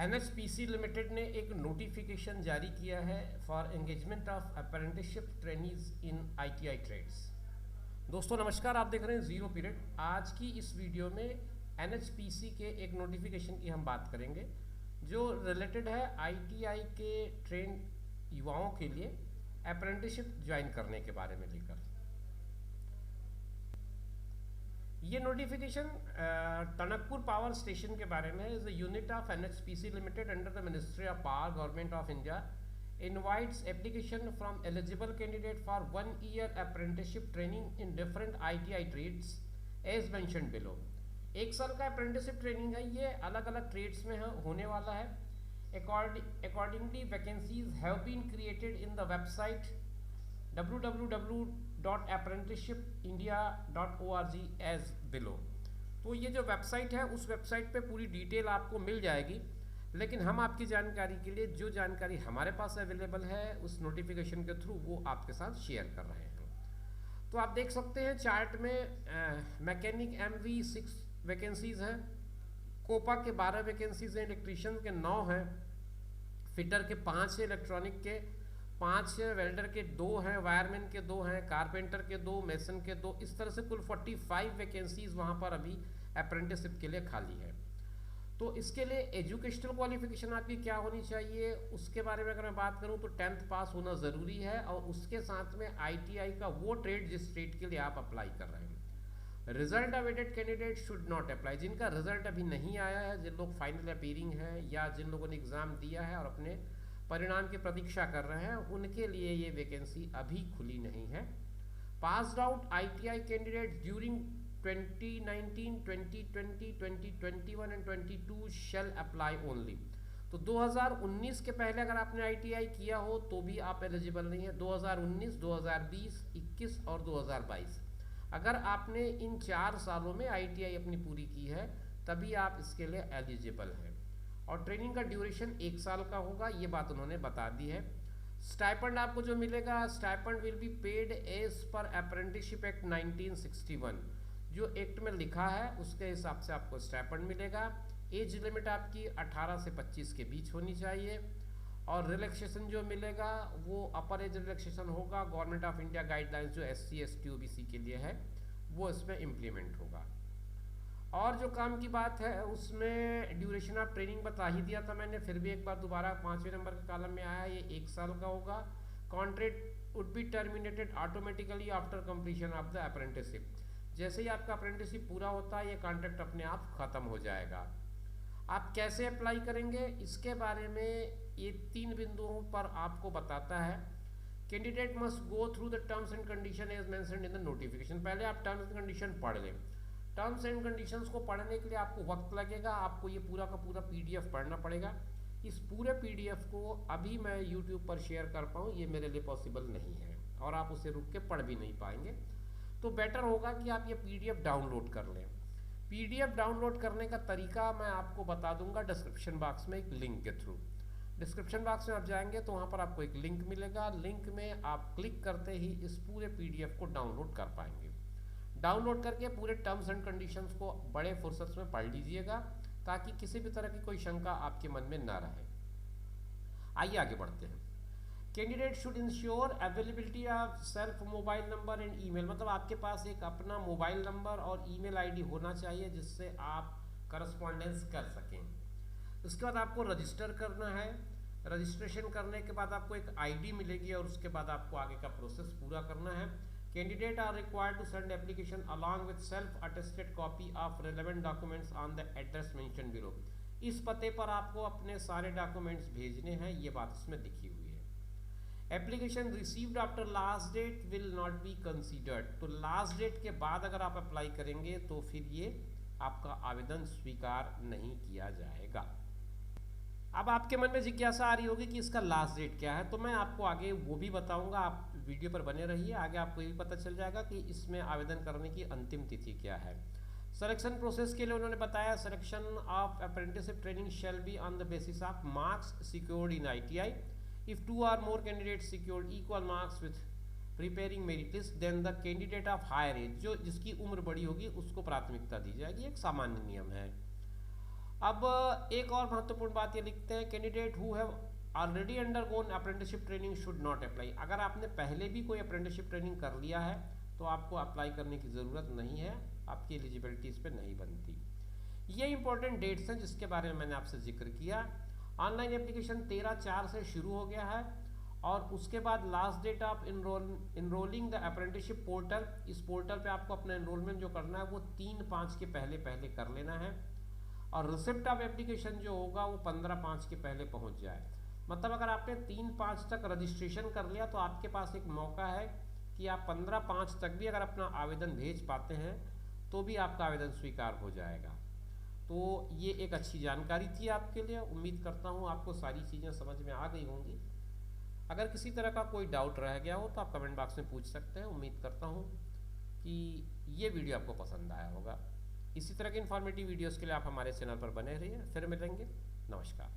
NHPC limited ने एक notification जारी किया है for engagement of apprenticeship trainees in ITI trades. दोस्तों नमस्कार, आप देख रहे हैं जीरो पीरियड। आज की इस वीडियो में एनएचपीसी के एक नोटिफिकेशन की हम बात करेंगे जो रिलेटेड है आईटीआई के ट्रेन युवाओं के लिए अप्रेंटिसशिप ज्वाइन करने के बारे में लेकर। ये नोटिफिकेशन टनकपुर पावर स्टेशन के बारे में is a unit of NHPC limited under the ministry of power government of India invites application from eligible candidate for 1 year apprenticeship training in different ITI trades as mentioned below। एक साल का apprenticeship training है, ये अलग अलग trades में होने वाला है। Accordingly vacancies have been created in the website www.apprenticeshipindia.org as below। तो ये जो वेबसाइट है उस वेबसाइट पे पूरी डिटेल आपको मिल जाएगी, लेकिन हम आपकी जानकारी के लिए जो जानकारी हमारे पास अवेलेबल है उस नोटिफिकेशन के थ्रू वो आपके साथ शेयर कर रहे हैं। तो आप देख सकते हैं चार्ट में मैकेनिक MV 6 वैकेंसीज हैं, कोपा के 12 वैकेंसीज हैं, इलेक्ट्रीशियन के 9 हैं, फिटर के 5 हैं, इलेक्ट्रॉनिक के 5 हैं, वेल्डर के 2 हैं, वायरमैन के 2 हैं, कारपेंटर के 2, मेसन के 2। इस तरह से कुल 45 वैकेंसीज वहाँ पर अभी अप्रेंटिसशिप के लिए खाली है। तो इसके लिए एजुकेशनल क्वालिफिकेशन आपकी क्या होनी चाहिए उसके बारे में अगर मैं बात करूं तो 10th पास होना ज़रूरी है, और उसके साथ में आईटीआई का वो ट्रेड जिस ट्रेड के लिए आप अप्लाई कर रहे हैं। Result awaited candidate should not apply. जिनका रिजल्ट अभी नहीं आया है, जिन लोग फाइनल अपीयरिंग है या जिन लोगों ने एग्ज़ाम दिया है और अपने परिणाम की प्रतीक्षा कर रहे हैं, उनके लिए ये वैकेंसी अभी खुली नहीं है। Passed out ITI candidate during 2019, 2020, 2021 and 22 shall apply only. तो 2019 के पहले अगर आपने आईटीआई किया हो तो भी आप एलिजिबल नहीं है। 2019, 2020, 21 और 2022 अगर आपने इन 4 सालों में आईटीआई अपनी पूरी की है तभी आप इसके लिए एलिजिबल हैं। और ट्रेनिंग का ड्यूरेशन 1 साल का होगा, ये बात उन्होंने बता दी है। स्टाइपेंड आपको जो मिलेगा, stipend will be paid as per apprenticeship act 1961। जो एक्ट में लिखा है उसके हिसाब से आपको स्टाइपेंड मिलेगा। एज लिमिट आपकी 18 से 25 के बीच होनी चाहिए, और रिलैक्सेशन जो मिलेगा वो अपर एज रिलैक्सेशन होगा। गवर्नमेंट ऑफ इंडिया गाइडलाइंस जो SC, ST, OBC के लिए है वो इसमें इम्प्लीमेंट होगा। और जो काम की बात है उसमें ड्यूरेशन ऑफ ट्रेनिंग बता ही दिया था मैंने, फिर भी एक बार दोबारा 5वें नंबर के कॉलम में आया, ये 1 साल का होगा। Contract would be terminated automatically after completion of the apprenticeship. जैसे ही आपका अप्रेंटिसशिप पूरा होता है ये कॉन्ट्रैक्ट अपने आप ख़त्म हो जाएगा। आप कैसे अप्लाई करेंगे इसके बारे में ये 3 बिंदुओं पर आपको बताता है। Candidate must go through the terms and condition as mentioned in the notification. पहले आप टर्म्स एंड कंडीशन पढ़ लें। टर्म्स एंड कंडीशंस को पढ़ने के लिए आपको वक्त लगेगा, आपको ये पूरा का पूरा PDF पढ़ना पड़ेगा। इस पूरे PDF को अभी मैं YouTube पर शेयर कर पाऊँ ये मेरे लिए पॉसिबल नहीं है, और आप उसे रुक के पढ़ भी नहीं पाएंगे। तो बेटर होगा कि आप ये PDF डाउनलोड कर लें। PDF डाउनलोड करने का तरीका मैं आपको बता दूंगा डिस्क्रिप्शन बॉक्स में एक लिंक के थ्रू। डिस्क्रिप्शन बॉक्स में आप जाएंगे तो वहाँ पर आपको एक लिंक मिलेगा, लिंक में आप क्लिक करते ही इस पूरे PDF को डाउनलोड कर पाएंगे। डाउनलोड करके पूरे टर्म्स एंड कंडीशंस को बड़े फुर्सत में पढ़ लीजिएगा ताकि किसी भी तरह की कोई शंका आपके मन में ना रहे। आइए आगे बढ़ते हैं। Candidate should ensure availability of self mobile number and email. मतलब आपके पास एक अपना मोबाइल नंबर और ईमेल आईडी होना चाहिए जिससे आप करस्पॉन्डेंस कर सकें। उसके बाद आपको रजिस्टर करना है। रजिस्ट्रेशन करने के बाद आपको एक आईडी मिलेगी और उसके बाद आपको आगे का प्रोसेस पूरा करना है। Candidate are required to send application along with self attested copy of relevant documents on the address mention below. इस पते पर आपको अपने सारे डॉक्यूमेंट्स भेजने हैं, ये बात इसमें लिखी हुई है। Application received after last date will not be considered. तो लास्ट डेट के बाद अगर आप अप्लाई करेंगे तो फिर ये आपका आवेदन स्वीकार नहीं किया जाएगा। अब आपके मन में जिज्ञासा आ रही होगी कि इसका लास्ट डेट क्या है, तो मैं आपको आगे वो भी बताऊंगा। आप वीडियो पर बने रहिए, आगे आपको ये भी पता चल जाएगा कि इसमें आवेदन करने की अंतिम तिथि क्या है। सिलेक्शन प्रोसेस के लिए उन्होंने बताया, selection of apprenticeship training shall be on the basis of marks secured in ITI। If 2 or more candidates secured equal marks with preparing merit list, then the candidate of higher age, जो जिसकी उम्र बड़ी होगी उसको प्राथमिकता दी जाएगी, एक सामान्य नियम है। अब एक और महत्वपूर्ण बात ये लिखते हैं, candidate who have already undergone apprenticeship training should not apply. अगर आपने पहले भी कोई अप्रेंटिसशिप ट्रेनिंग कर लिया है तो आपको अप्लाई करने की ज़रूरत नहीं है, आपकी एलिजिबिलिटी इस पर नहीं बनती। ये इंपॉर्टेंट डेट्स हैं जिसके बारे में मैंने आपसे जिक्र किया। ऑनलाइन एप्लीकेशन 13/4 से शुरू हो गया है और उसके बाद last date of enrolling the apprenticeship portal, इस पोर्टल पे आपको अपना एनरोलमेंट जो करना है वो 3/5 के पहले पहले कर लेना है और रिसिप्ट ऑफ एप्लीकेशन जो होगा वो 15/5 के पहले पहुंच जाए। मतलब अगर आपने 3/5 तक रजिस्ट्रेशन कर लिया तो आपके पास एक मौका है कि आप 15/5 तक भी अगर अपना आवेदन भेज पाते हैं तो भी आपका आवेदन स्वीकार हो जाएगा। तो ये एक अच्छी जानकारी थी आपके लिए। उम्मीद करता हूँ आपको सारी चीज़ें समझ में आ गई होंगी। अगर किसी तरह का कोई डाउट रह गया हो तो आप कमेंट बॉक्स में पूछ सकते हैं। उम्मीद करता हूँ कि ये वीडियो आपको पसंद आया होगा। इसी तरह के इन्फॉर्मेटिव वीडियोस के लिए आप हमारे चैनल पर बने रहिए। फिर मिलेंगे। नमस्कार।